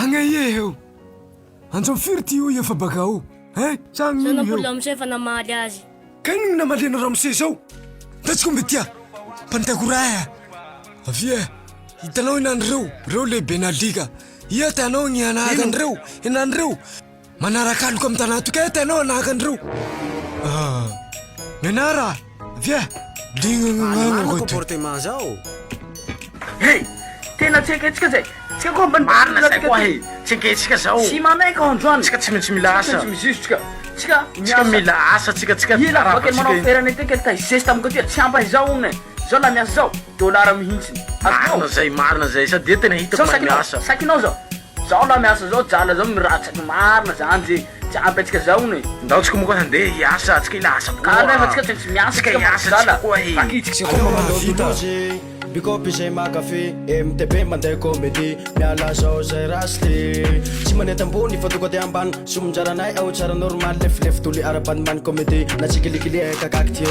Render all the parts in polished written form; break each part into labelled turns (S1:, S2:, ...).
S1: Angayeho. Anjo firti ya fabakao. Sang
S2: Sana pulam saya fana maliazi.
S1: Kainin na malina ramseso. That's kumbitia. Pantaguraya. Avia. Itanong nanro. Role benaliga. Iya tanong niya na aganro. Inanro. Manarakan kom tanatu kaya tanong na aganro. Menara. Avia. Dingang
S3: ko porte mazao.
S4: Hey, tena tsika zay. Tsika ko ban
S3: Marina zay koa he. Tsika zao.
S4: Si manay ka Antoine.
S3: Tsika tsy milasa.
S4: Tsika
S3: milasa tsika.
S4: Ila bakit manao ferany ity ka zesta amiko ty tsy ampy zao ne. Zao la miasa zao. Dollara mihitsy.
S3: Marina zay sa dia tena hitako miasa.
S4: Sakinao zao. Zao la miasa zao jala zao miratsaky marina zany je. Tsy ampy atsika zao ne.
S3: Ndao tsika moka handeha hiasa tsika ilasa.
S4: Kanefa tsika tsy miasa
S3: tsika hiasa koa he.
S5: Bikopi zay makafe MTP mandeha comédie miala zao zay rasty tsy maneta ambony fa tonga dia ambany somonjaranay ao tsara normal lefilefy toly arabany man comédie na tsikilikily kakakty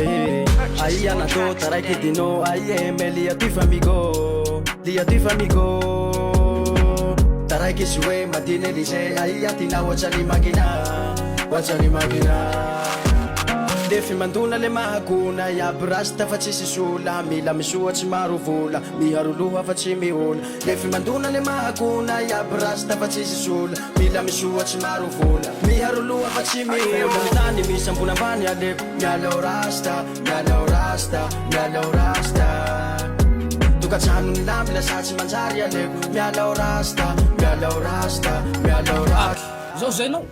S5: aia nato taraiky dino aie me lia tuy famigo taraiky izy hoe madiny elize aia tina ohatsany magina Defi mandona le mahakuna iaby rasta fa tsisy sola mila misoatsy maro vola miharo loha fa tsy mihola Defi mandona le mahakuna iaby rasta fa tsisy sola mila misoatsy maro vola miharo loha fa tsy mihola tany misy ambony ambany aleko mialao rasta tokatranony lamy lasatsy manjary aleko mialao rasta
S6: Zao zay no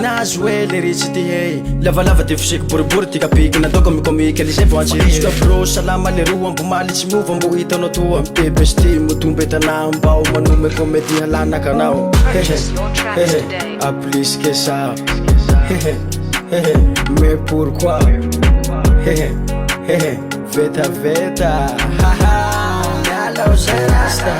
S5: nazy hoe le ritsy ty hey lavalava ty fisiky boribory ty kapiky natao komikomiky lisay voantsika bro salama le roa ambo maly tsy mova mbo hitanao toa mipepesty motombe tanà mbao manome comédie halanakanao a plus que ça mais pourquoi veta mialao zay rasta